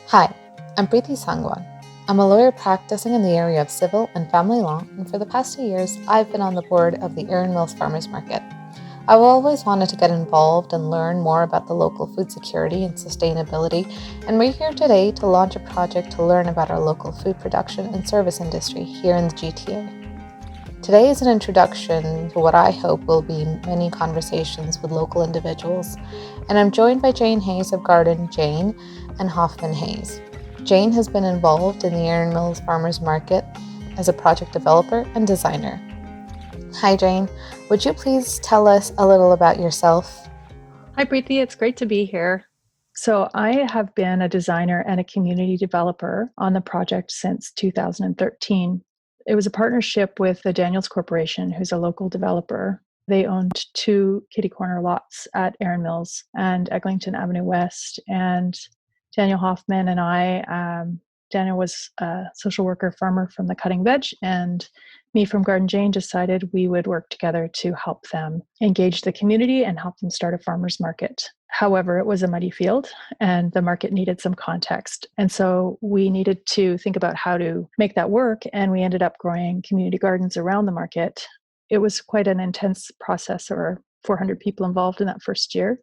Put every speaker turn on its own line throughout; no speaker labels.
Hi, I'm Preeti Sangwan. I'm a lawyer practicing in the area of civil and family law, and for the past 2 years, I've been on the board of the Erin Mills Farmers Market. I've always wanted to get involved and learn more about the local food security and sustainability, and we're here today to launch a project to learn about our local food production and service industry here in the GTA. Today is an introduction to what I hope will be many conversations with local individuals, and I'm joined by Jane Hayes of Garden Jane and Hoffman Hayes. Jane has been involved in the Erin Mills Farmers Market as a project developer and designer. Hi Jane, would you please tell us a little about yourself?
Hi, Preeti. It's great to be here. So, I have been a designer and a community developer on the project since 2013. It was a partnership with the Daniels Corporation, who's a local developer. They owned two kitty corner lots at Erin Mills and Eglinton Avenue West. And Daniel Hoffman and Daniel was a social worker farmer from the Cutting Veg, and me from Garden Jane decided we would work together to help them engage the community and help them start a farmer's market. However, it was a muddy field and the market needed some context. And so we needed to think about how to make that work. And we ended up growing community gardens around the market. It was quite an intense process. There were 400 people involved in that first year,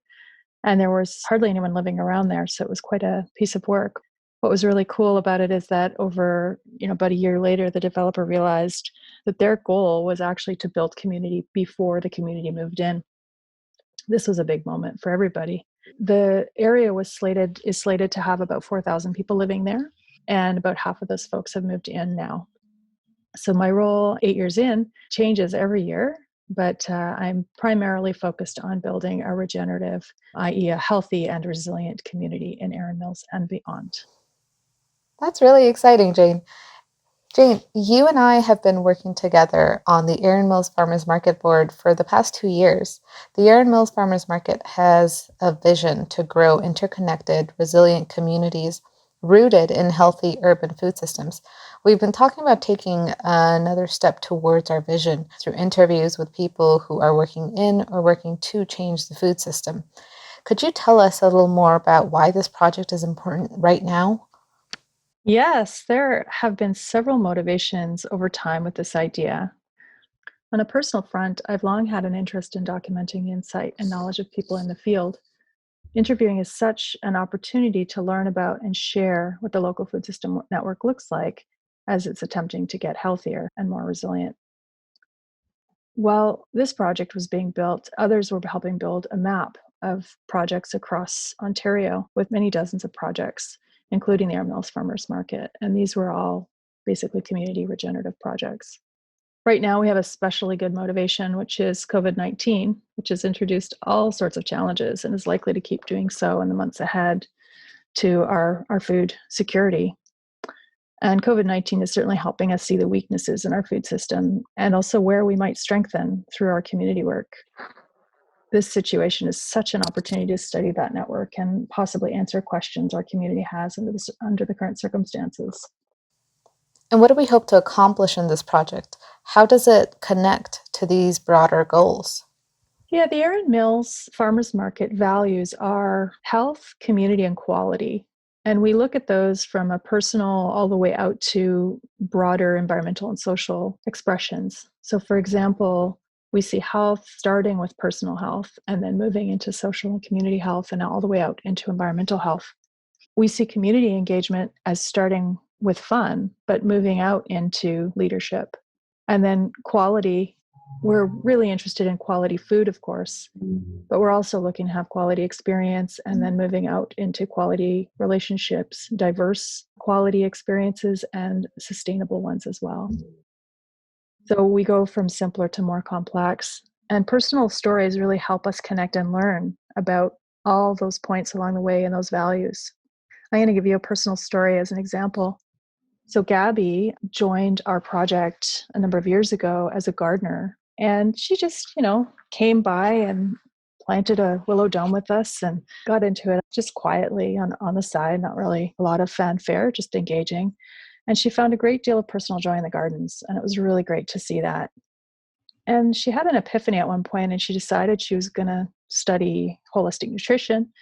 and there was hardly anyone living around there. So it was quite a piece of work. What was really cool about it is that over, about a year later, the developer realized that their goal was actually to build community before the community moved in. This was a big moment for everybody. The area is slated to have about 4,000 people living there, and about half of those folks have moved in now. So my role 8 years in changes every year, but I'm primarily focused on building a regenerative, i.e., a healthy and resilient community in Erin Mills and beyond.
That's really exciting, Jane. Jane, you and I have been working together on the Erin Mills Farmers Market board for the past 2 years. The Erin Mills Farmers Market has a vision to grow interconnected, resilient communities rooted in healthy urban food systems. We've been talking about taking another step towards our vision through interviews with people who are working in or working to change the food system. Could you tell us a little more about why this project is important right now?
Yes, there have been several motivations over time with this idea. On a personal front, I've long had an interest in documenting the insight and knowledge of people in the field. Interviewing is such an opportunity to learn about and share what the local food system network looks like as it's attempting to get healthier and more resilient. While this project was being built, others were helping build a map of projects across Ontario with many dozens of projects, including the Erin Mills Farmers Market. And these were all basically community regenerative projects. Right now, we have especially good motivation, which is COVID-19, which has introduced all sorts of challenges and is likely to keep doing so in the months ahead to our food security. And COVID-19 is certainly helping us see the weaknesses in our food system and also where we might strengthen through our community work. This situation is such an opportunity to study that network and possibly answer questions our community has under the current circumstances.
And what do we hope to accomplish in this project? How does it connect to these broader goals?
Yeah, the Erin Mills Farmers Market values are health, community, and quality. And we look at those from a personal all the way out to broader environmental and social expressions. So, for example, we see health starting with personal health and then moving into social and community health and all the way out into environmental health. We see community engagement as starting with fun, but moving out into leadership. And then quality, we're really interested in quality food, of course, but we're also looking to have quality experience and then moving out into quality relationships, diverse quality experiences, and sustainable ones as well. So we go from simpler to more complex. And personal stories really help us connect and learn about all those points along the way and those values. I'm going to give you a personal story as an example. So Gabby joined our project a number of years ago as a gardener, and she just, came by and planted a willow dome with us and got into it just quietly on the side, not really a lot of fanfare, just engaging. And she found a great deal of personal joy in the gardens, and it was really great to see that. And she had an epiphany at one point, and she decided she was going to study holistic nutrition.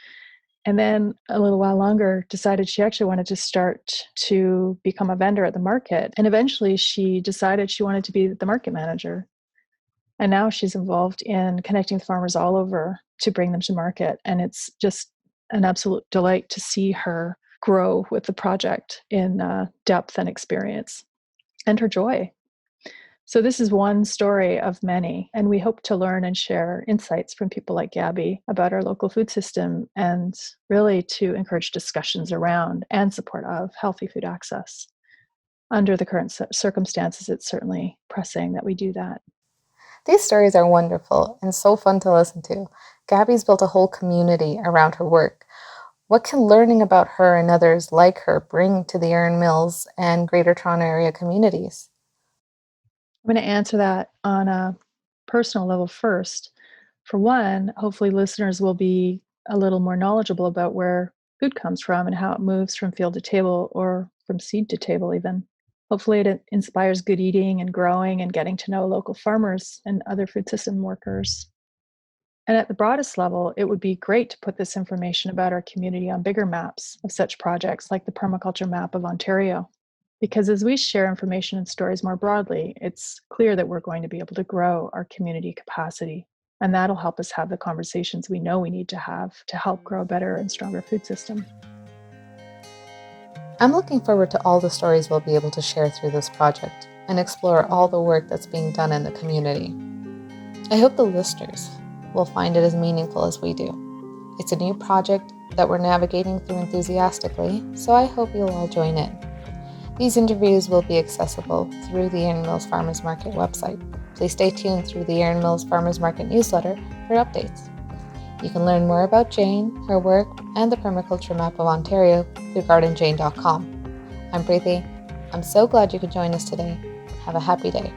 And then a little while longer, decided she actually wanted to start to become a vendor at the market. And eventually she decided she wanted to be the market manager. And now she's involved in connecting with farmers all over to bring them to market. And it's just an absolute delight to see her grow with the project in depth and experience and her joy. So this is one story of many, and we hope to learn and share insights from people like Gabby about our local food system and really to encourage discussions around and support of healthy food access. Under the current circumstances, it's certainly pressing that we do that.
These stories are wonderful and so fun to listen to. Gabby's built a whole community around her work. What can learning about her and others like her bring to the Erin Mills and Greater Toronto Area communities?
I'm going to answer that on a personal level first. For one, hopefully listeners will be a little more knowledgeable about where food comes from and how it moves from field to table or from seed to table even. Hopefully it inspires good eating and growing and getting to know local farmers and other food system workers. And at the broadest level, it would be great to put this information about our community on bigger maps of such projects like the Permaculture Map of Ontario. Because as we share information and stories more broadly, it's clear that we're going to be able to grow our community capacity. And that'll help us have the conversations we know we need to have to help grow a better and stronger food system.
I'm looking forward to all the stories we'll be able to share through this project and explore all the work that's being done in the community. I hope the listeners will find it as meaningful as we do. It's a new project that we're navigating through enthusiastically, so I hope you'll all join in. These interviews will be accessible through the Erin Mills Farmers Market website. Please stay tuned through the Erin Mills Farmers Market newsletter for updates. You can learn more about Jane, her work, and the Permaculture Map of Ontario through gardenjane.com. I'm Preetha. I'm so glad you could join us today. Have a happy day.